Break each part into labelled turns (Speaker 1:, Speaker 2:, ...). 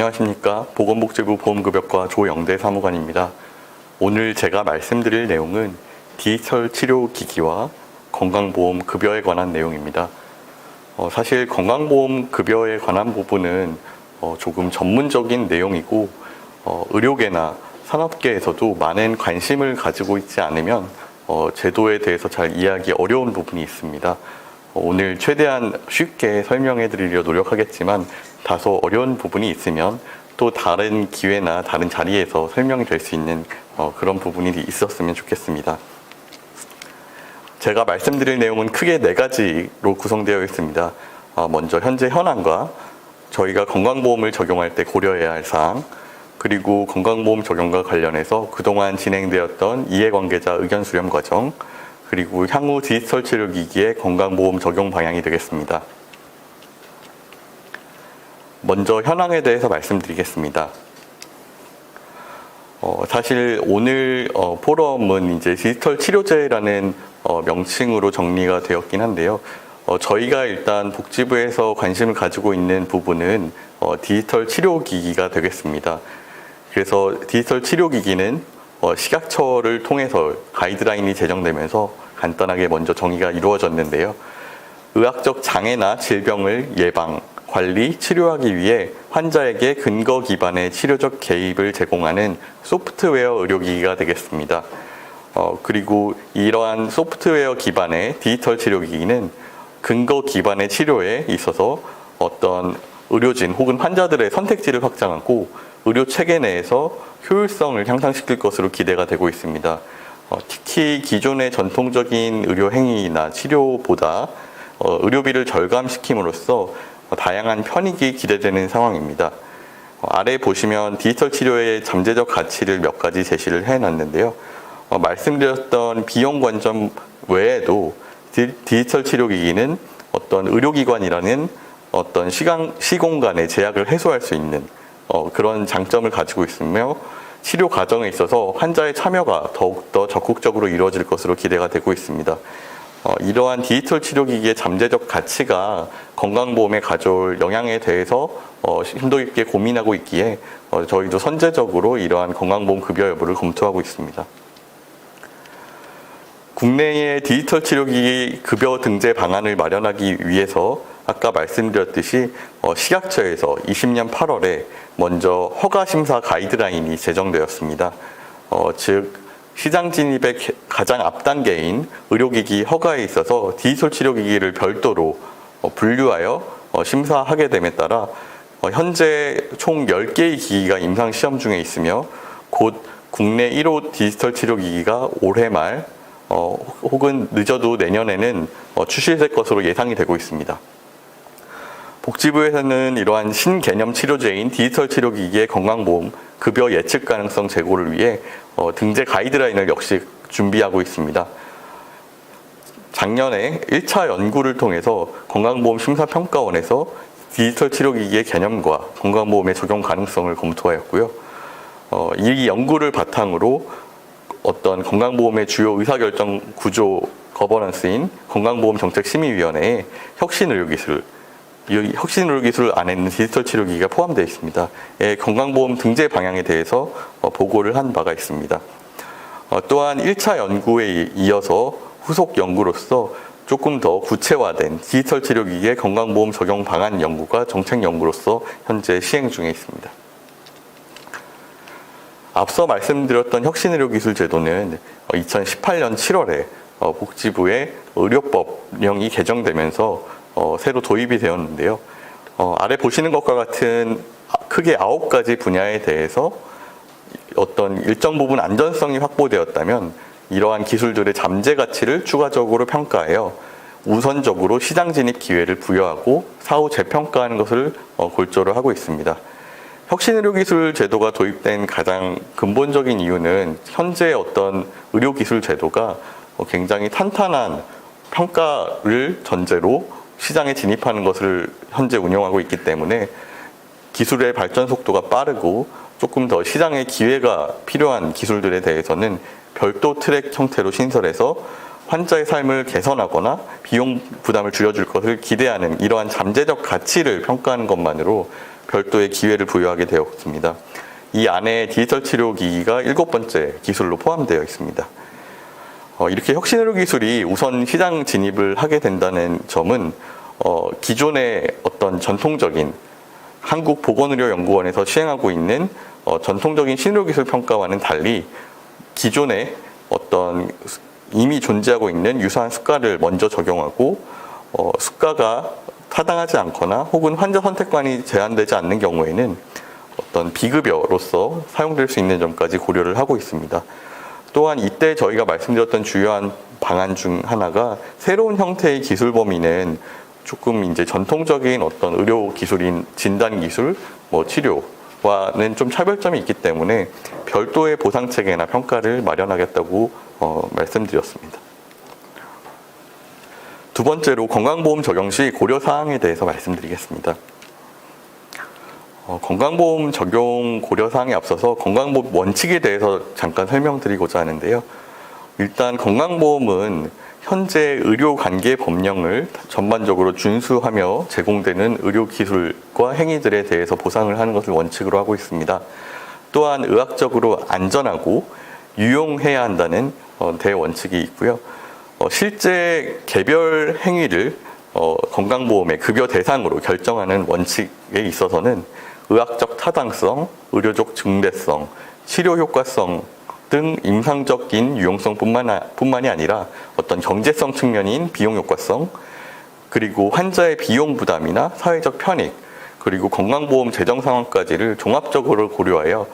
Speaker 1: 안녕하십니까. 보건복지부 보험급여과 조영대 사무관입니다. 오늘 제가 말씀드릴 내용은 디지털 치료기기와 건강보험 급여에 관한 내용입니다. 사실 건강보험 급여에 관한 부분은 조금 전문적인 내용이고 의료계나 산업계에서도 많은 관심을 가지고 있지 않으면 제도에 대해서 잘 이해하기 어려운 부분이 있습니다. 오늘 최대한 쉽게 설명해 드리려 노력하겠지만 다소 어려운 부분이 있으면 또 다른 기회나 다른 자리에서 설명이 될 수 있는 그런 부분이 있었으면 좋겠습니다. 제가 말씀드릴 내용은 크게 4가지로 구성되어 있습니다. 먼저 현재 현황과 저희가 건강보험을 적용할 때 고려해야 할 사항, 그리고 건강보험 적용과 관련해서 그동안 진행되었던 이해관계자 의견 수렴 과정, 그리고 향후 디지털 치료기기의 건강보험 적용 방향이 되겠습니다. 먼저 현황에 대해서 말씀드리겠습니다. 사실 오늘 포럼은 이제 디지털 치료제라는 명칭으로 정리가 되었긴 한데요. 저희가 일단 복지부에서 관심을 가지고 있는 부분은 디지털 치료기기가 되겠습니다. 그래서 디지털 치료기기는 식약처를 통해서 가이드라인이 제정되면서 간단하게 먼저 정의가 이루어졌는데요. 의학적 장애나 질병을 예방, 관리, 치료하기 위해 환자에게 근거 기반의 치료적 개입을 제공하는 소프트웨어 의료기기가 되겠습니다. 그리고 이러한 소프트웨어 기반의 디지털 치료기기는 근거 기반의 치료에 있어서 어떤 의료진 혹은 환자들의 선택지를 확장하고 의료 체계 내에서 효율성을 향상시킬 것으로 기대가 되고 있습니다. 특히 기존의 전통적인 의료 행위나 치료보다 의료비를 절감시킴으로써 다양한 편익이 기대되는 상황입니다. 아래 보시면 디지털 치료의 잠재적 가치를 몇 가지 제시를 해놨는데요. 말씀드렸던 비용 관점 외에도 디지털 치료기기는 어떤 의료기관이라는 어떤 시공간의 제약을 해소할 수 있는 그런 장점을 가지고 있으며 치료 과정에 있어서 환자의 참여가 더욱더 적극적으로 이루어질 것으로 기대가 되고 있습니다. 이러한 디지털 치료기기의 잠재적 가치가 건강보험에 가져올 영향에 대해서 심도 있게 고민하고 있기에 저희도 선제적으로 이러한 건강보험 급여 여부를 검토하고 있습니다. 국내의 디지털 치료기기 급여 등재 방안을 마련하기 위해서 아까 말씀드렸듯이 식약처에서 20년 8월에 먼저 허가심사 가이드라인이 제정되었습니다. 즉 시장 진입의 가장 앞단계인 의료기기 허가에 있어서 디지털 치료기기를 별도로 분류하여 심사하게 됨에 따라 현재 총 10개의 기기가 임상시험 중에 있으며 곧 국내 1호 디지털 치료기기가 올해 말 혹은 늦어도 내년에는 출시될 것으로 예상이 되고 있습니다. 복지부에서는 이러한 신개념 치료제인 디지털 치료기기의 건강보험 급여 예측 가능성 제고를 위해 등재 가이드라인을 역시 준비하고 있습니다. 작년에 1차 연구를 통해서 건강보험심사평가원에서 디지털 치료기기의 개념과 건강보험의 적용 가능성을 검토하였고요. 이 연구를 바탕으로 어떤 건강보험의 주요 의사결정 구조 거버넌스인 건강보험정책심의위원회에 혁신의료기술 안에는 디지털 치료기기가 포함되어 있습니다. 건강보험 등재 방향에 대해서 보고를 한 바가 있습니다. 또한 1차 연구에 이어서 후속 연구로서 조금 더 구체화된 디지털 치료기기의 건강보험 적용 방안 연구가 정책 연구로서 현재 시행 중에 있습니다. 앞서 말씀드렸던 혁신의료기술 제도는 2018년 7월에 복지부의 의료법령이 개정되면서 새로 도입이 되었는데요. 아래 보시는 것과 같은 크게 9가지 분야에 대해서 어떤 일정 부분 안전성이 확보되었다면 이러한 기술들의 잠재 가치를 추가적으로 평가하여 우선적으로 시장 진입 기회를 부여하고 사후 재평가하는 것을 골조를 하고 있습니다. 혁신의료기술 제도가 도입된 가장 근본적인 이유는 현재 어떤 의료기술 제도가 굉장히 탄탄한 평가를 전제로 시장에 진입하는 것을 현재 운영하고 있기 때문에 기술의 발전 속도가 빠르고 조금 더 시장의 기회가 필요한 기술들에 대해서는 별도 트랙 형태로 신설해서 환자의 삶을 개선하거나 비용 부담을 줄여줄 것을 기대하는 이러한 잠재적 가치를 평가하는 것만으로 별도의 기회를 부여하게 되었습니다. 이 안에 디지털 치료기기가 7번째 기술로 포함되어 있습니다. 이렇게 혁신의료 기술이 우선 시장 진입을 하게 된다는 점은 기존의 어떤 전통적인 한국보건의료연구원에서 시행하고 있는 전통적인 신의료기술 평가와는 달리 기존의 어떤 이미 존재하고 있는 유사한 수가를 먼저 적용하고 수가가 타당하지 않거나 혹은 환자 선택권이 제한되지 않는 경우에는 어떤 비급여로서 사용될 수 있는 점까지 고려를 하고 있습니다. 또한 이때 저희가 말씀드렸던 주요한 방안 중 하나가 새로운 형태의 기술 범위는 조금 이제 전통적인 어떤 의료 기술인 진단 기술, 치료와는 좀 차별점이 있기 때문에 별도의 보상 체계나 평가를 마련하겠다고 말씀드렸습니다. 두 번째로 건강보험 적용 시 고려 사항에 대해서 말씀드리겠습니다. 건강보험 적용 고려 사항에 앞서서 건강보험 원칙에 대해서 잠깐 설명드리고자 하는데요. 일단 건강보험은 현재 의료관계 법령을 전반적으로 준수하며 제공되는 의료기술과 행위들에 대해서 보상을 하는 것을 원칙으로 하고 있습니다. 또한 의학적으로 안전하고 유용해야 한다는 대원칙이 있고요. 실제 개별 행위를 건강보험의 급여 대상으로 결정하는 원칙에 있어서는 의학적 타당성, 의료적 증대성, 치료 효과성 등 임상적인 유용성뿐만이 아니라 어떤 경제성 측면인 비용 효과성, 그리고 환자의 비용 부담이나 사회적 편익, 그리고 건강보험 재정 상황까지를 종합적으로 고려하여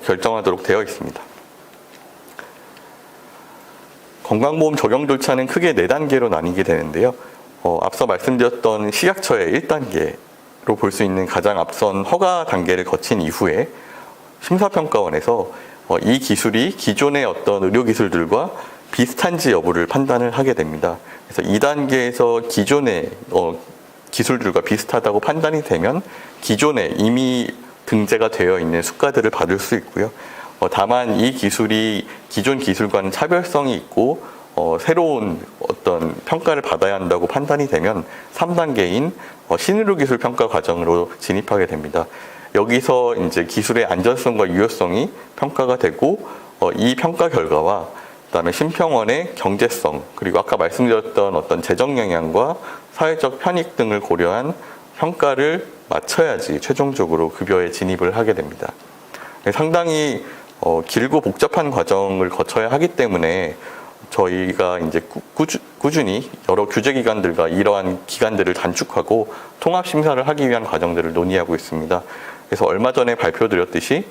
Speaker 1: 결정하도록 되어 있습니다. 건강보험 적용 절차는 크게 4단계로 나뉘게 되는데요. 앞서 말씀드렸던 식약처의 1단계로 볼 수 있는 가장 앞선 허가 단계를 거친 이후에 심사평가원에서 이 기술이 기존의 어떤 의료기술들과 비슷한지 여부를 판단을 하게 됩니다. 그래서 2단계에서 기존의 기술들과 비슷하다고 판단이 되면 기존에 이미 등재가 되어 있는 수가들을 받을 수 있고요. 다만 이 기술이 기존 기술과는 차별성이 있고 새로운 어떤 평가를 받아야 한다고 판단이 되면 3단계인 신의료기술 평가 과정으로 진입하게 됩니다. 여기서 이제 기술의 안전성과 유효성이 평가가 되고 이 평가 결과와 그다음에 심평원의 경제성, 그리고 아까 말씀드렸던 어떤 재정 영향과 사회적 편익 등을 고려한 평가를 마쳐야지 최종적으로 급여에 진입을 하게 됩니다. 상당히 길고 복잡한 과정을 거쳐야 하기 때문에 저희가 이제 꾸준히 여러 규제기관들과 이러한 기관들을 단축하고 통합심사를 하기 위한 과정들을 논의하고 있습니다. 그래서 얼마 전에 발표드렸듯이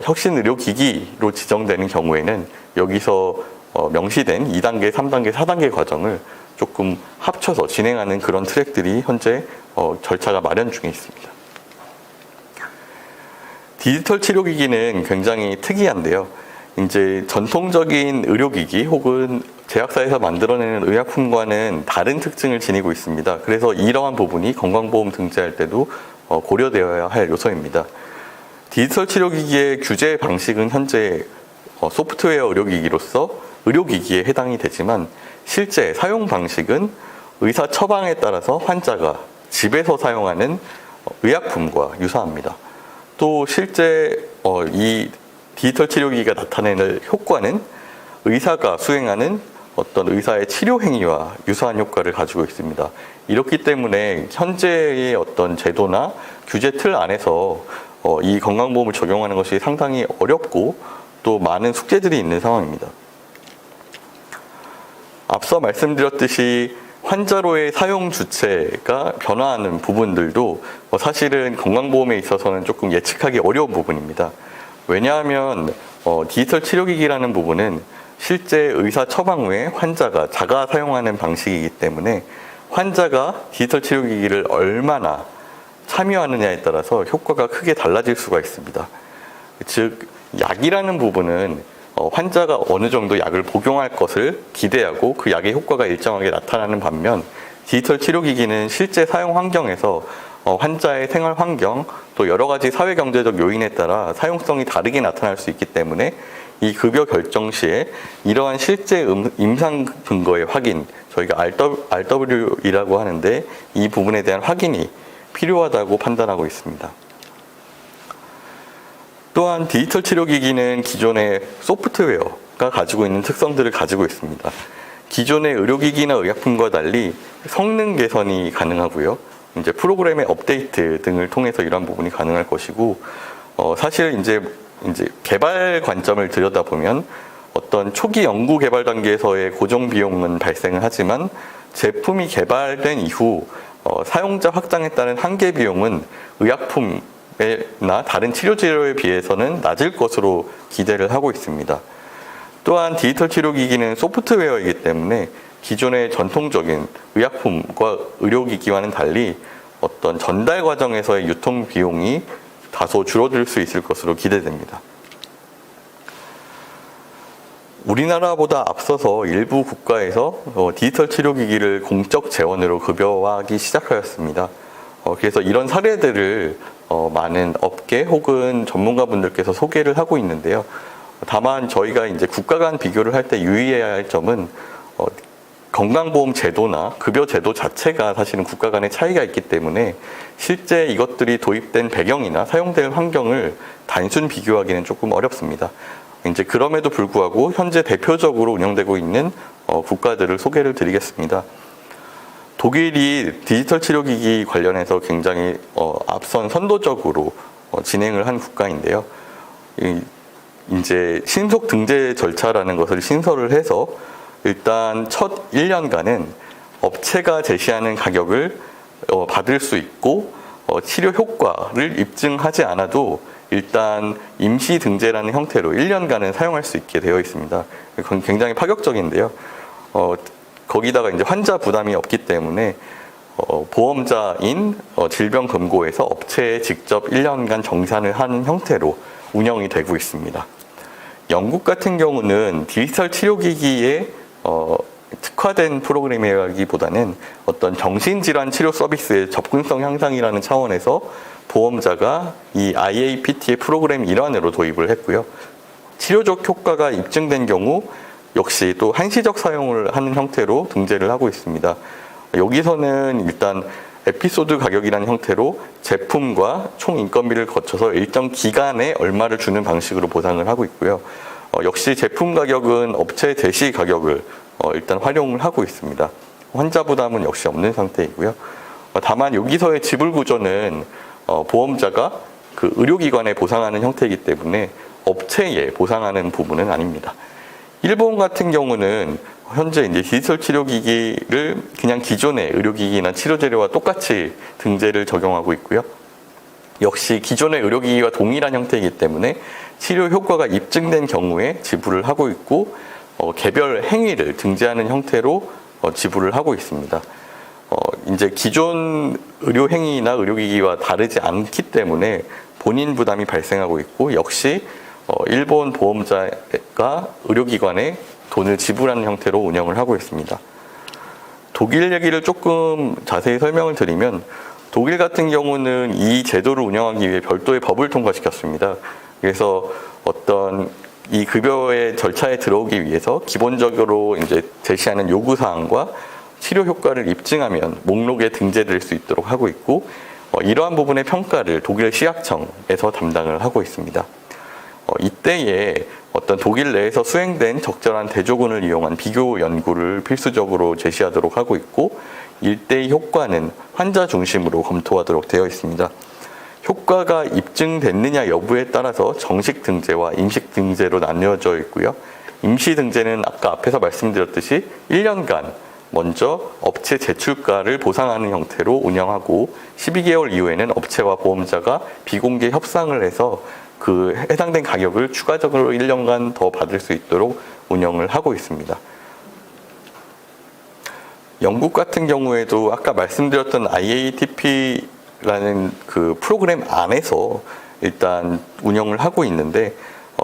Speaker 1: 혁신의료기기로 지정되는 경우에는 여기서 명시된 2단계, 3단계, 4단계 과정을 조금 합쳐서 진행하는 그런 트랙들이 현재 절차가 마련 중에 있습니다. 디지털 치료기기는 굉장히 특이한데요. 이제 전통적인 의료기기 혹은 제약사에서 만들어내는 의약품과는 다른 특징을 지니고 있습니다. 그래서 이러한 부분이 건강보험 등재할 때도 고려되어야 할 요소입니다. 디지털 치료기기의 규제 방식은 현재 소프트웨어 의료기기로서 의료기기에 해당이 되지만 실제 사용 방식은 의사 처방에 따라서 환자가 집에서 사용하는 의약품과 유사합니다. 또 실제 이 디지털 치료기기가 나타내는 효과는 의사가 수행하는 어떤 의사의 치료 행위와 유사한 효과를 가지고 있습니다. 이렇기 때문에 현재의 어떤 제도나 규제 틀 안에서 이 건강보험을 적용하는 것이 상당히 어렵고 또 많은 숙제들이 있는 상황입니다. 앞서 말씀드렸듯이 환자로의 사용 주체가 변화하는 부분들도 사실은 건강보험에 있어서는 조금 예측하기 어려운 부분입니다. 왜냐하면 디지털 치료기기라는 부분은 실제 의사 처방 후에 환자가 자가 사용하는 방식이기 때문에 환자가 디지털 치료기기를 얼마나 참여하느냐에 따라서 효과가 크게 달라질 수가 있습니다. 즉, 약이라는 부분은 환자가 어느 정도 약을 복용할 것을 기대하고 그 약의 효과가 일정하게 나타나는 반면 디지털 치료기기는 실제 사용 환경에서 환자의 생활 환경 또 여러 가지 사회경제적 요인에 따라 사용성이 다르게 나타날 수 있기 때문에 이 급여 결정 시에 이러한 실제 임상 근거의 확인, 저희가 RW이라고 하는데 이 부분에 대한 확인이 필요하다고 판단하고 있습니다. 또한 디지털 치료기기는 기존의 소프트웨어가 가지고 있는 특성들을 가지고 있습니다. 기존의 의료기기나 의약품과 달리 성능 개선이 가능하고요. 이제 프로그램의 업데이트 등을 통해서 이러한 부분이 가능할 것이고, 사실 이제 개발 관점을 들여다보면 어떤 초기 연구 개발 단계에서의 고정 비용은 발생을 하지만 제품이 개발된 이후 사용자 확장에 따른 한계 비용은 의약품이나 다른 치료제로에 비해서는 낮을 것으로 기대를 하고 있습니다. 또한 디지털 치료기기는 소프트웨어이기 때문에 기존의 전통적인 의약품과 의료기기와는 달리 어떤 전달 과정에서의 유통 비용이 다소 줄어들 수 있을 것으로 기대됩니다. 우리나라보다 앞서서 일부 국가에서 디지털 치료기기를 공적 재원으로 급여화하기 시작하였습니다. 그래서 이런 사례들을 많은 업계 혹은 전문가분들께서 소개를 하고 있는데요. 다만 저희가 이제 국가 간 비교를 할 때 유의해야 할 점은 건강보험 제도나 급여 제도 자체가 사실은 국가 간의 차이가 있기 때문에 실제 이것들이 도입된 배경이나 사용될 환경을 단순 비교하기는 조금 어렵습니다. 이제 그럼에도 불구하고 현재 대표적으로 운영되고 있는 국가들을 소개를 드리겠습니다. 독일이 디지털 치료기기 관련해서 굉장히 앞선 선도적으로 진행을 한 국가인데요. 이제 신속 등재 절차라는 것을 신설을 해서 일단 첫 1년간은 업체가 제시하는 가격을 받을 수 있고 치료 효과를 입증하지 않아도 일단 임시 등재라는 형태로 1년간은 사용할 수 있게 되어 있습니다. 그건 굉장히 파격적인데요. 거기다가 이제 환자 부담이 없기 때문에 보험자인 질병금고에서 업체에 직접 1년간 정산을 하는 형태로 운영이 되고 있습니다. 영국 같은 경우는 디지털 치료기기에 특화된 프로그램이라기보다는 어떤 정신질환 치료 서비스의 접근성 향상이라는 차원에서 보험자가 이 IAPT의 프로그램 일환으로 도입을 했고요. 치료적 효과가 입증된 경우 역시 또 한시적 사용을 하는 형태로 등재를 하고 있습니다. 여기서는 일단 에피소드 가격이라는 형태로 제품과 총 인건비를 거쳐서 일정 기간에 얼마를 주는 방식으로 보상을 하고 있고요. 역시 제품 가격은 업체 제시 가격을 일단 활용을 하고 있습니다. 환자 부담은 역시 없는 상태이고요. 다만 여기서의 지불 구조는 보험자가 그 의료기관에 보상하는 형태이기 때문에 업체에 보상하는 부분은 아닙니다. 일본 같은 경우는 현재 이제 디지털 치료기기를 그냥 기존의 의료기기나 치료재료와 똑같이 등재를 적용하고 있고요. 역시 기존의 의료기기와 동일한 형태이기 때문에 치료 효과가 입증된 경우에 지불을 하고 있고 개별 행위를 등재하는 형태로 지불을 하고 있습니다. 이제 기존 의료 행위나 의료기기와 다르지 않기 때문에 본인 부담이 발생하고 있고 역시 일본 보험자가 의료기관에 돈을 지불하는 형태로 운영을 하고 있습니다. 독일 얘기를 조금 자세히 설명을 드리면 독일 같은 경우는 이 제도를 운영하기 위해 별도의 법을 통과시켰습니다. 그래서 어떤 이 급여의 절차에 들어오기 위해서 기본적으로 이제 제시하는 요구사항과 치료 효과를 입증하면 목록에 등재될 수 있도록 하고 있고 이러한 부분의 평가를 독일 시약청에서 담당을 하고 있습니다. 이때에 어떤 독일 내에서 수행된 적절한 대조군을 이용한 비교 연구를 필수적으로 제시하도록 하고 있고 일대의 효과는 환자 중심으로 검토하도록 되어 있습니다. 효과가 입증됐느냐 여부에 따라서 정식 등재와 임식 등재로 나뉘어져 있고요. 임시 등재는 아까 앞에서 말씀드렸듯이 1년간 먼저 업체 제출가를 보상하는 형태로 운영하고 12개월 이후에는 업체와 보험자가 비공개 협상을 해서 그 해당된 가격을 추가적으로 1년간 더 받을 수 있도록 운영을 하고 있습니다. 영국 같은 경우에도 아까 말씀드렸던 IATP라는 그 프로그램 안에서 일단 운영을 하고 있는데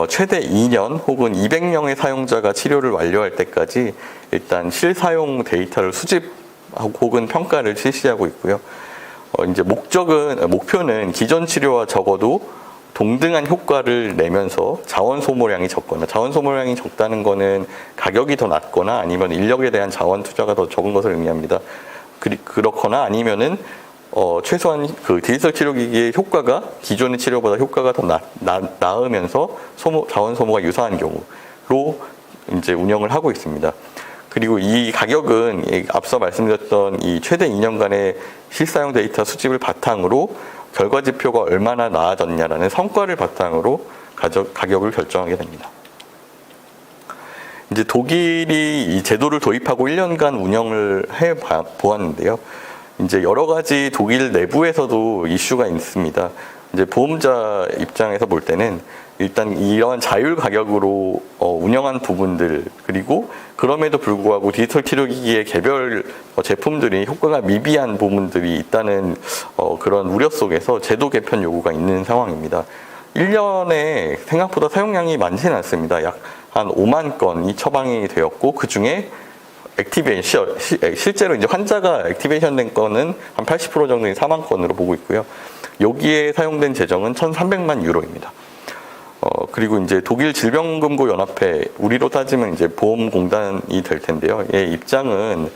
Speaker 1: 최대 2년 혹은 200명의 사용자가 치료를 완료할 때까지 일단 실사용 데이터를 수집 혹은 평가를 실시하고 있고요. 이제 목표는 기존 치료와 적어도 동등한 효과를 내면서 자원 소모량이 적거나 자원 소모량이 적다는 거는 가격이 더 낮거나 아니면 인력에 대한 자원 투자가 더 적은 것을 의미합니다. 그렇거나 아니면은 최소한 그 디지털 치료기기의 효과가 기존의 치료보다 효과가 더 나으면서 자원 소모가 유사한 경우로 이제 운영을 하고 있습니다. 그리고 이 가격은 앞서 말씀드렸던 이 최대 2년간의 실사용 데이터 수집을 바탕으로 결과 지표가 얼마나 나아졌냐라는 성과를 바탕으로 가격을 결정하게 됩니다. 이제 독일이 이 제도를 도입하고 1년간 운영을 해 보았는데요. 이제 여러 가지 독일 내부에서도 이슈가 있습니다. 이제 보험자 입장에서 볼 때는 일단 이러한 자율 가격으로 운영한 부분들, 그리고 그럼에도 불구하고 디지털 치료기기의 개별 제품들이 효과가 미비한 부분들이 있다는 그런 우려 속에서 제도 개편 요구가 있는 상황입니다. 1년에 생각보다 사용량이 많지는 않습니다. 약 한 5만 건이 처방이 되었고, 그 중에 실제로 이제 환자가 액티베이션 된 건은 한 80% 정도인 4만 건으로 보고 있고요. 여기에 사용된 재정은 1,300만 유로입니다. 그리고 이제 독일 질병금고연합회, 우리로 따지면 이제 보험공단이 될 텐데요. 예, 입장은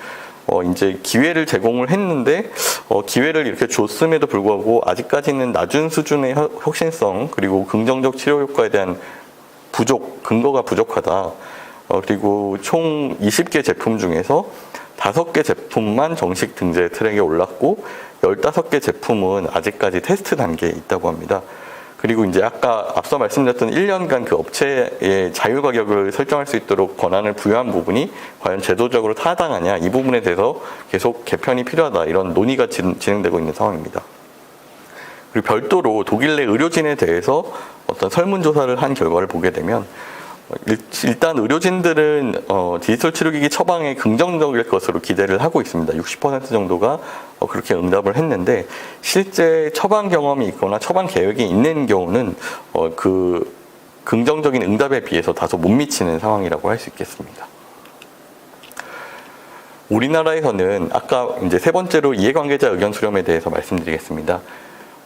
Speaker 1: 이제 기회를 제공을 했는데 기회를 이렇게 줬음에도 불구하고 아직까지는 낮은 수준의 혁신성, 그리고 긍정적 치료 효과에 대한 근거가 부족하다. 그리고 총 20개 제품 중에서 5개 제품만 정식 등재 트랙에 올랐고 15개 제품은 아직까지 테스트 단계에 있다고 합니다. 그리고 이제 아까 앞서 말씀드렸던 1년간 그 업체의 자율 가격을 설정할 수 있도록 권한을 부여한 부분이 과연 제도적으로 타당하냐, 이 부분에 대해서 계속 개편이 필요하다, 이런 논의가 진행되고 있는 상황입니다. 그리고 별도로 독일 내 의료진에 대해서 어떤 설문조사를 한 결과를 보게 되면 일단 의료진들은 디지털 치료기기 처방에 긍정적일 것으로 기대를 하고 있습니다. 60% 정도가 그렇게 응답을 했는데, 실제 처방 경험이 있거나 처방 계획이 있는 경우는 그 긍정적인 응답에 비해서 다소 못 미치는 상황이라고 할 수 있겠습니다. 우리나라에서는 아까 이제 세 번째로 이해관계자 의견 수렴에 대해서 말씀드리겠습니다.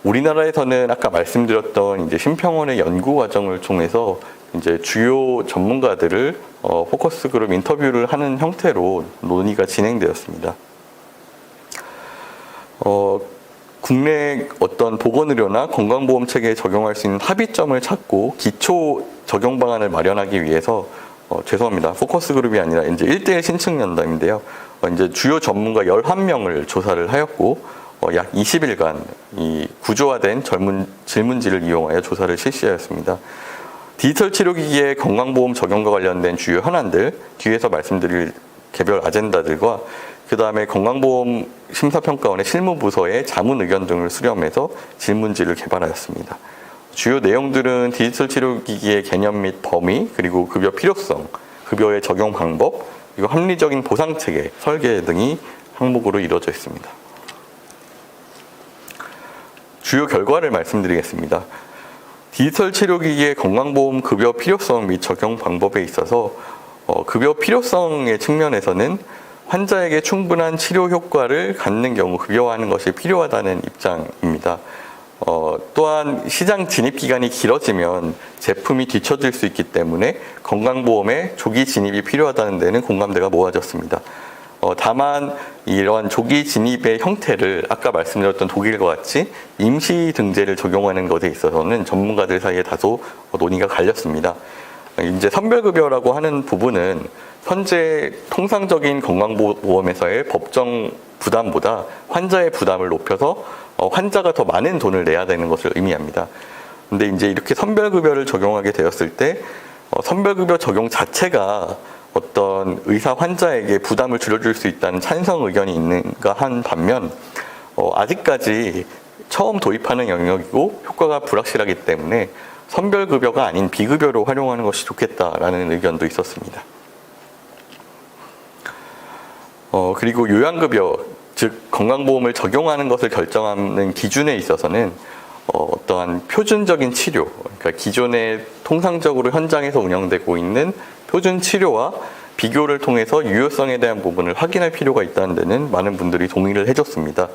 Speaker 1: 우리나라에서는 아까 말씀드렸던 이제 심평원의 연구 과정을 통해서 이제 주요 전문가들을 포커스 그룹 인터뷰를 하는 형태로 논의가 진행되었습니다. 국내 어떤 보건의료나 건강보험 체계에 적용할 수 있는 합의점을 찾고 기초 적용 방안을 마련하기 위해서 죄송합니다. 포커스 그룹이 아니라 이제 1대1 신층 연담인데요. 이제 주요 전문가 11명을 조사를 하였고 약 20일간 이 구조화된 질문지를 이용하여 조사를 실시하였습니다. 디지털 치료기기의 건강보험 적용과 관련된 주요 현안들, 뒤에서 말씀드릴 개별 아젠다들과 그 다음에 건강보험 심사평가원의 실무부서의 자문 의견 등을 수렴해서 질문지를 개발하였습니다. 주요 내용들은 디지털 치료기기의 개념 및 범위, 그리고 급여 필요성, 급여의 적용 방법, 그리고 합리적인 보상체계, 설계 등이 항목으로 이루어져 있습니다. 주요 결과를 말씀드리겠습니다. 디지털 치료기기의 건강보험 급여 필요성 및 적용 방법에 있어서 급여 필요성의 측면에서는 환자에게 충분한 치료 효과를 갖는 경우 급여화하는 것이 필요하다는 입장입니다. 또한 시장 진입 기간이 길어지면 제품이 뒤처질 수 있기 때문에 건강보험에 조기 진입이 필요하다는 데는 공감대가 모아졌습니다. 다만 이러한 조기 진입의 형태를 아까 말씀드렸던 독일과 같이 임시 등재를 적용하는 것에 있어서는 전문가들 사이에 다소 논의가 갈렸습니다. 이제 선별급여라고 하는 부분은 현재 통상적인 건강보험에서의 법정 부담보다 환자의 부담을 높여서 환자가 더 많은 돈을 내야 되는 것을 의미합니다. 근데 이제 이렇게 선별급여를 적용하게 되었을 때 선별급여 적용 자체가 어떤 의사 환자에게 부담을 줄여줄 수 있다는 찬성 의견이 있는가 한 반면 아직까지 처음 도입하는 영역이고 효과가 불확실하기 때문에 선별급여가 아닌 비급여로 활용하는 것이 좋겠다라는 의견도 있었습니다. 그리고 요양급여, 즉 건강보험을 적용하는 것을 결정하는 기준에 있어서는 어떠한 표준적인 치료, 그러니까 기존에 통상적으로 현장에서 운영되고 있는 표준 치료와 비교를 통해서 유효성에 대한 부분을 확인할 필요가 있다는 데는 많은 분들이 동의를 해줬습니다.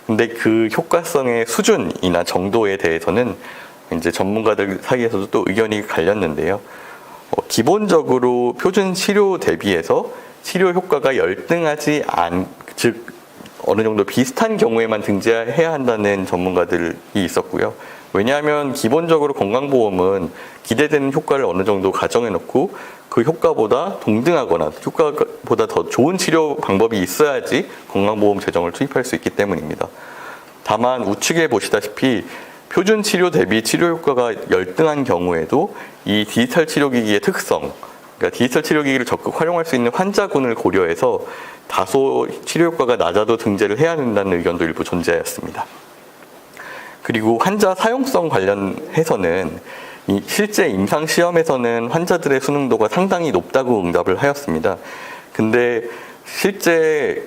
Speaker 1: 근데 그 효과성의 수준이나 정도에 대해서는 이제 전문가들 사이에서도 또 의견이 갈렸는데요. 기본적으로 표준 치료 대비해서 치료 효과가 즉 어느 정도 비슷한 경우에만 등재해야 한다는 전문가들이 있었고요. 왜냐하면 기본적으로 건강보험은 기대되는 효과를 어느 정도 가정해 놓고 그 효과보다 동등하거나 효과보다 더 좋은 치료 방법이 있어야지 건강보험 재정을 투입할 수 있기 때문입니다. 다만 우측에 보시다시피 표준 치료 대비 치료 효과가 열등한 경우에도 이 디지털 치료기기의 특성, 그러니까 디지털 치료기기를 적극 활용할 수 있는 환자군을 고려해서 다소 치료 효과가 낮아도 등재를 해야 된다는 의견도 일부 존재하였습니다. 그리고 환자 사용성 관련해서는 실제 임상 시험에서는 환자들의 수능도가 상당히 높다고 응답을 하였습니다. 근데 실제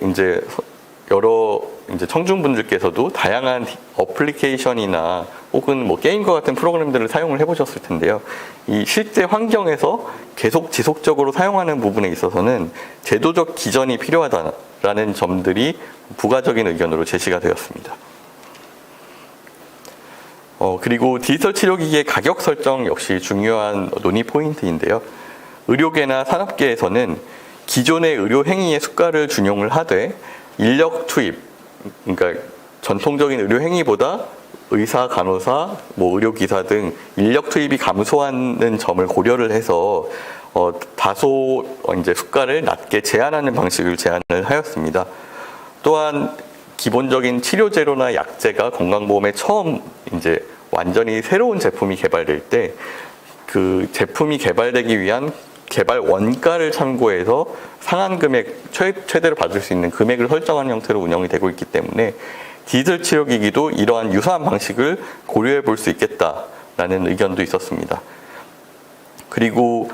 Speaker 1: 여러 청중분들께서도 다양한 어플리케이션이나 혹은 게임과 같은 프로그램들을 사용을 해보셨을 텐데요. 이 실제 환경에서 계속 지속적으로 사용하는 부분에 있어서는 제도적 기전이 필요하다라는 점들이 부가적인 의견으로 제시가 되었습니다. 그리고 디지털 치료기기의 가격 설정 역시 중요한 논의 포인트인데요. 의료계나 산업계에서는 기존의 의료 행위의 수가를 준용을 하되 인력 투입, 그러니까 전통적인 의료 행위보다 의사, 간호사, 의료기사 등 인력 투입이 감소하는 점을 고려를 해서 다소 수가를 낮게 제한하는 방식을 제안을 하였습니다. 또한 기본적인 치료제로나 약제가 건강보험에 처음 완전히 새로운 제품이 개발될 때 그 제품이 개발되기 위한 개발 원가를 참고해서 상한 금액, 최대로 받을 수 있는 금액을 설정하는 형태로 운영이 되고 있기 때문에 디지털 치료기기도 이러한 유사한 방식을 고려해 볼 수 있겠다라는 의견도 있었습니다. 그리고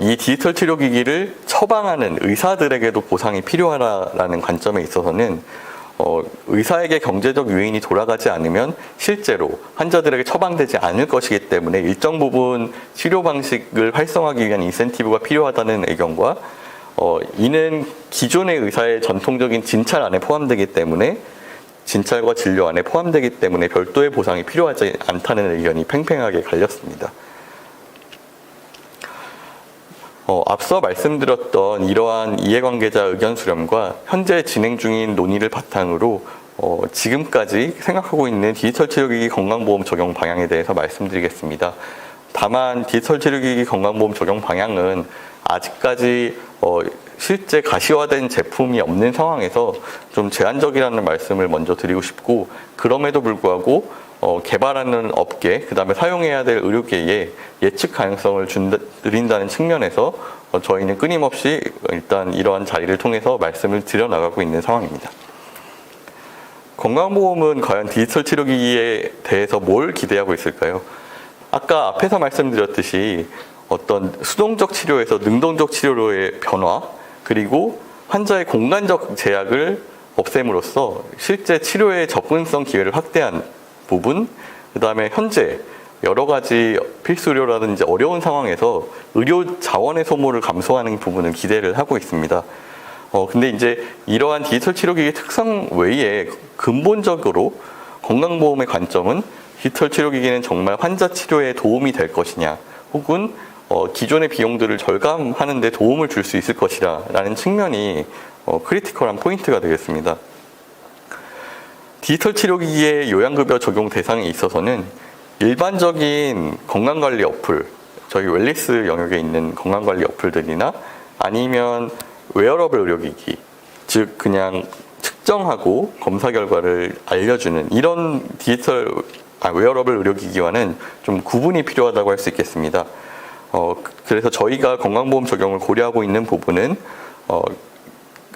Speaker 1: 이 디지털 치료기기를 처방하는 의사들에게도 보상이 필요하다라는 관점에 있어서는 의사에게 경제적 요인이 돌아가지 않으면 실제로 환자들에게 처방되지 않을 것이기 때문에 일정 부분 치료 방식을 활성화하기 위한 인센티브가 필요하다는 의견과 이는 기존의 의사의 전통적인 진찰 안에 포함되기 때문에 진찰과 진료 안에 포함되기 때문에 별도의 보상이 필요하지 않다는 의견이 팽팽하게 갈렸습니다. 앞서 말씀드렸던 이러한 이해관계자 의견 수렴과 현재 진행 중인 논의를 바탕으로 지금까지 생각하고 있는 디지털 치료기기 건강보험 적용 방향에 대해서 말씀드리겠습니다. 다만 디지털 치료기기 건강보험 적용 방향은 아직까지 실제 가시화된 제품이 없는 상황에서 좀 제한적이라는 말씀을 먼저 드리고 싶고, 그럼에도 불구하고 개발하는 업계, 그 다음에 사용해야 될 의료계에 예측 가능성을 드린다는 측면에서 저희는 끊임없이 일단 이러한 자리를 통해서 말씀을 드려나가고 있는 상황입니다. 건강보험은 과연 디지털 치료기기에 대해서 뭘 기대하고 있을까요? 아까 앞에서 말씀드렸듯이 어떤 수동적 치료에서 능동적 치료로의 변화, 그리고 환자의 공간적 제약을 없앰으로써 실제 치료의 접근성 기회를 확대한 부분, 그 다음에 현재 여러 가지 필수 의료라든지 어려운 상황에서 의료 자원의 소모를 감소하는 부분을 기대를 하고 있습니다. 근데 이러한 디지털 치료기기의 특성 외에 근본적으로 건강보험의 관점은 디지털 치료기기는 정말 환자 치료에 도움이 될 것이냐, 혹은 기존의 비용들을 절감하는 데 도움을 줄 수 있을 것이라 라는 측면이 크리티컬한 포인트가 되겠습니다. 디지털 치료기기의 요양급여 적용 대상에 있어서는 일반적인 건강관리 어플, 저희 웰리스 영역에 있는 건강관리 어플들이나 아니면 웨어러블 의료기기, 즉 그냥 측정하고 검사 결과를 알려주는 이런 웨어러블 의료기기와는 좀 구분이 필요하다고 할 수 있겠습니다. 그래서 저희가 건강보험 적용을 고려하고 있는 부분은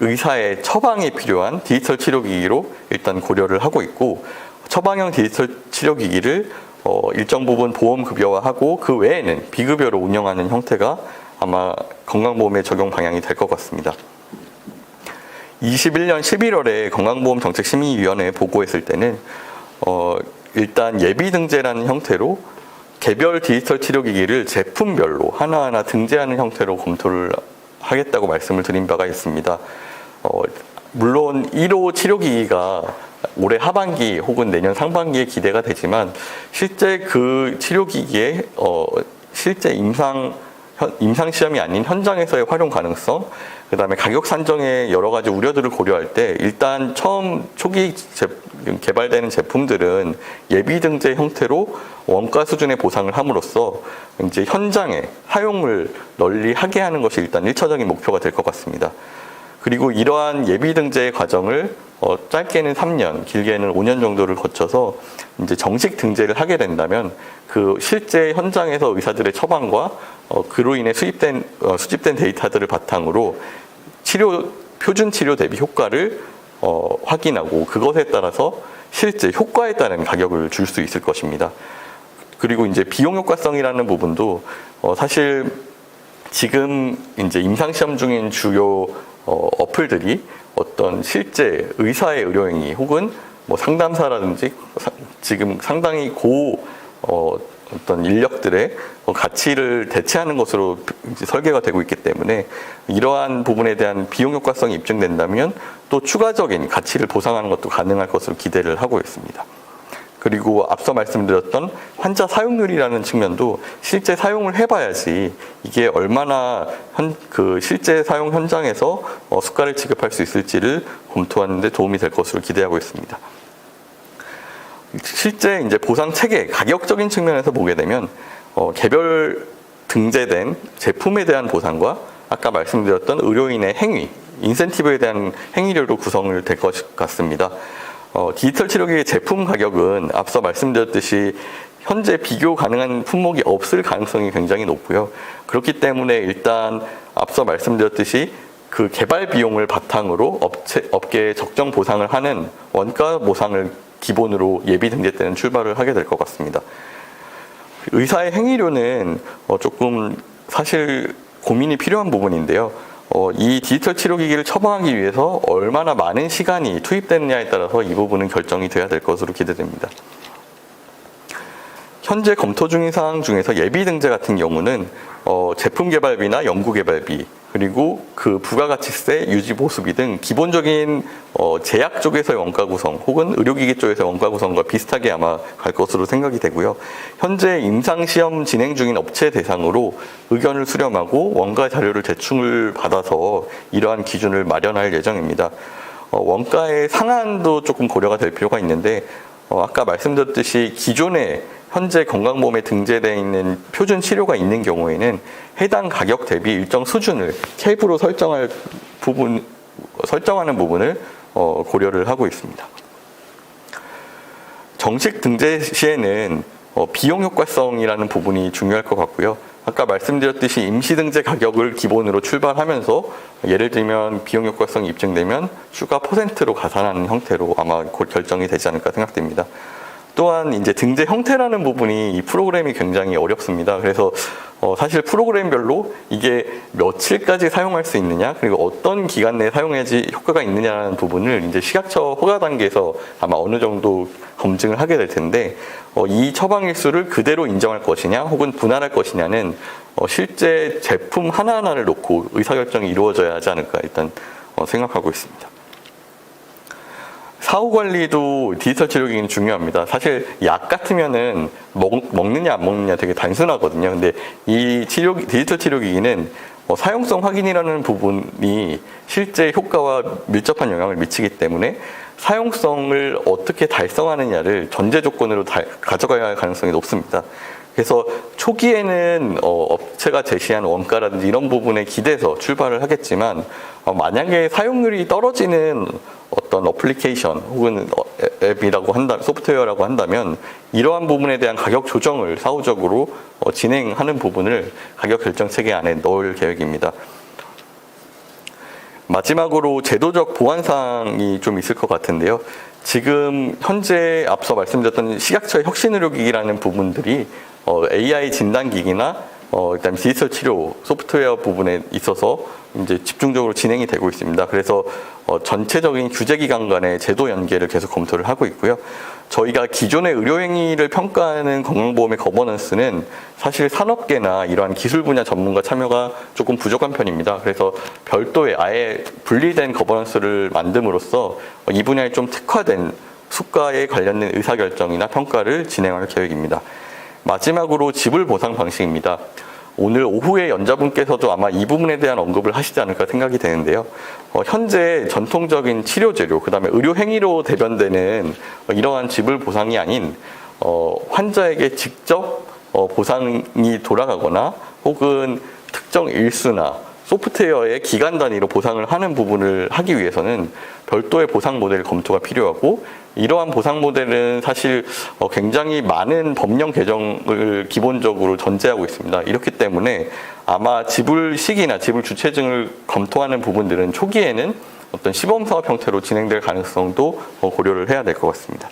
Speaker 1: 의사의 처방이 필요한 디지털 치료기기로 일단 고려를 하고 있고, 처방형 디지털 치료기기를 일정 부분 보험급여화하고 그 외에는 비급여로 운영하는 형태가 아마 건강보험의 적용 방향이 될 것 같습니다. 21년 11월에 건강보험정책심의위원회에 보고했을 때는 일단 예비등재라는 형태로 개별 디지털 치료기기를 제품별로 하나하나 등재하는 형태로 검토를 하겠다고 말씀을 드린 바가 있습니다. 물론 1호 치료기기가 올해 하반기 혹은 내년 상반기에 기대가 되지만 실제 그 치료기기의 실제 임상 임상시험이 아닌 현장에서의 활용 가능성, 그다음에 가격 산정의 여러 가지 우려들을 고려할 때 일단 처음 초기 개발되는 제품들은 예비 등재 형태로 원가 수준의 보상을 함으로써 이제 현장에 사용을 널리 하게 하는 것이 일단 1차적인 목표가 될 것 같습니다. 그리고 이러한 예비 등재의 과정을 짧게는 3년, 길게는 5년 정도를 거쳐서 이제 정식 등재를 하게 된다면 그 실제 현장에서 의사들의 처방과 그로 인해 수집된 데이터들을 바탕으로 표준 치료 대비 효과를 확인하고 그것에 따라서 실제 효과에 따른 가격을 줄 수 있을 것입니다. 그리고 이제 비용 효과성이라는 부분도 사실 지금 이제 임상시험 중인 주요 어플들이 어떤 실제 의사의 의료행위 혹은 뭐 상담사라든지 지금 상당히 어떤 인력들의 가치를 대체하는 것으로 이제 설계가 되고 있기 때문에 이러한 부분에 대한 비용 효과성이 입증된다면 또 추가적인 가치를 보상하는 것도 가능할 것으로 기대를 하고 있습니다. 그리고 앞서 말씀드렸던 환자 사용률이라는 측면도 실제 사용을 해봐야지 이게 얼마나 실제 사용 현장에서 수가를 지급할 수 있을지를 검토하는 데 도움이 될 것으로 기대하고 있습니다. 실제 이제 보상 체계, 가격적인 측면에서 보게 되면 개별 등재된 제품에 대한 보상과 아까 말씀드렸던 의료인의 행위, 인센티브에 대한 행위료로 구성을 될 것 같습니다. 디지털 치료기의 제품 가격은 앞서 말씀드렸듯이 현재 비교 가능한 품목이 없을 가능성이 굉장히 높고요. 그렇기 때문에 일단 앞서 말씀드렸듯이 그 개발 비용을 바탕으로 업계에 적정 보상을 하는 원가 보상을 기본으로 예비 등재 때는 출발을 하게 될 것 같습니다. 의사의 행위료는 조금 사실 고민이 필요한 부분인데요. 이 디지털 치료기기를 처방하기 위해서 얼마나 많은 시간이 투입되느냐에 따라서 이 부분은 결정이 돼야 될 것으로 기대됩니다. 현재 검토 중인 사항 중에서 예비 등재 같은 경우는 제품 개발비나 연구 개발비 그리고 그 부가가치세, 유지 보수비 등 기본적인 제약 쪽에서의 원가 구성 혹은 의료기기 쪽에서의 원가 구성과 비슷하게 아마 갈 것으로 생각이 되고요. 현재 임상시험 진행 중인 업체 대상으로 의견을 수렴하고 원가 자료를 제출을 받아서 이러한 기준을 마련할 예정입니다. 원가의 상한도 조금 고려가 될 필요가 있는데 아까 말씀드렸듯이 기존에 현재 건강보험에 등재되어 있는 표준 치료가 있는 경우에는 해당 가격 대비 일정 수준을 캡으로 설정하는 부분을 고려를 하고 있습니다. 정식 등재 시에는 비용 효과성이라는 부분이 중요할 것 같고요. 아까 말씀드렸듯이 임시 등재 가격을 기본으로 출발하면서 예를 들면 비용 효과성이 입증되면 추가 %로 가산하는 형태로 아마 곧 결정이 되지 않을까 생각됩니다. 또한 이제 등재 형태라는 부분이 이 프로그램이 굉장히 어렵습니다. 그래서 사실 프로그램별로 이게 며칠까지 사용할 수 있느냐 그리고 어떤 기간 내에 사용해야지 효과가 있느냐라는 부분을 이제 식약처 허가 단계에서 아마 어느 정도 검증을 하게 될 텐데 이 처방일수를 그대로 인정할 것이냐 혹은 분할할 것이냐는 실제 제품 하나하나를 놓고 의사결정이 이루어져야 하지 않을까 일단 생각하고 있습니다. 사후 관리도 디지털 치료기기는 중요합니다. 사실 약 같으면은 먹느냐 안 먹느냐 되게 단순하거든요. 근데 이 디지털 치료기기는 사용성 확인이라는 부분이 실제 효과와 밀접한 영향을 미치기 때문에 사용성을 어떻게 달성하느냐를 전제 조건으로 가져가야 할 가능성이 높습니다. 그래서 초기에는 업체가 제시한 원가라든지 이런 부분에 기대서 출발을 하겠지만 만약에 사용률이 떨어지는 어떤 어플리케이션 혹은 앱이라고 소프트웨어라고 한다면 이러한 부분에 대한 가격 조정을 사후적으로 진행하는 부분을 가격 결정 체계 안에 넣을 계획입니다. 마지막으로 제도적 보완사항이 좀 있을 것 같은데요. 지금 현재 앞서 말씀드렸던 식약처의 혁신의료기기라는 부분들이 AI 진단기기나 일단 디지털 치료 소프트웨어 부분에 있어서 이제 집중적으로 진행이 되고 있습니다. 그래서 전체적인 규제기관 간의 제도 연계를 계속 검토를 하고 있고요. 저희가 기존의 의료행위를 평가하는 건강보험의 거버넌스는 사실 산업계나 이러한 기술 분야 전문가 참여가 조금 부족한 편입니다. 그래서 별도의 아예 분리된 거버넌스를 만듦으로써 이 분야에 좀 특화된 수가에 관련된 의사결정이나 평가를 진행할 계획입니다. 마지막으로 지불 보상 방식입니다. 오늘 오후에 연자분께서도 아마 이 부분에 대한 언급을 하시지 않을까 생각이 되는데요. 현재 전통적인 치료재료, 그 다음에 의료 행위로 대변되는 이러한 지불 보상이 아닌 환자에게 직접 보상이 돌아가거나 혹은 특정 일수나 소프트웨어의 기간 단위로 보상을 하는 부분을 하기 위해서는 별도의 보상 모델 검토가 필요하고, 이러한 보상 모델은 사실 굉장히 많은 법령 개정을 기본적으로 전제하고 있습니다. 이렇기 때문에 아마 지불 시기나 지불 주체증을 검토하는 부분들은 초기에는 어떤 시범사업 형태로 진행될 가능성도 고려를 해야 될 것 같습니다.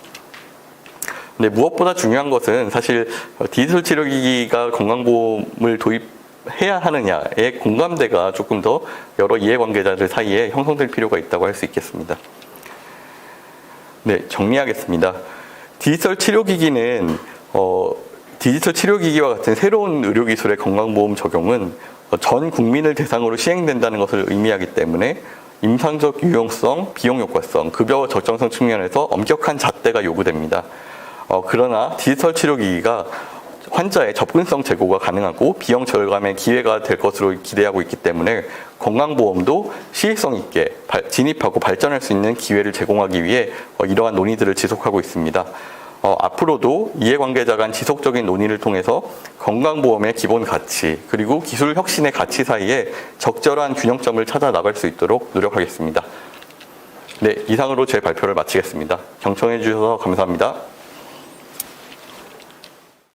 Speaker 1: 근데 무엇보다 중요한 것은 사실 디지털 치료기기가 건강보험을 도입해야 하느냐의 공감대가 조금 더 여러 이해관계자들 사이에 형성될 필요가 있다고 할 수 있겠습니다. 네, 정리하겠습니다. 디지털 치료기기는 디지털 치료기기와 같은 새로운 의료기술의 건강보험 적용은 전 국민을 대상으로 시행된다는 것을 의미하기 때문에 임상적 유용성, 비용 효과성, 급여 적정성 측면에서 엄격한 잣대가 요구됩니다. 그러나 디지털 치료기기가 환자의 접근성 제고가 가능하고 비용 절감의 기회가 될 것으로 기대하고 있기 때문에 건강보험도 시의성 있게 진입하고 발전할 수 있는 기회를 제공하기 위해 이러한 논의들을 지속하고 있습니다. 앞으로도 이해관계자 간 지속적인 논의를 통해서 건강보험의 기본 가치 그리고 기술 혁신의 가치 사이에 적절한 균형점을 찾아 나갈 수 있도록 노력하겠습니다. 네, 이상으로 제 발표를 마치겠습니다. 경청해 주셔서 감사합니다.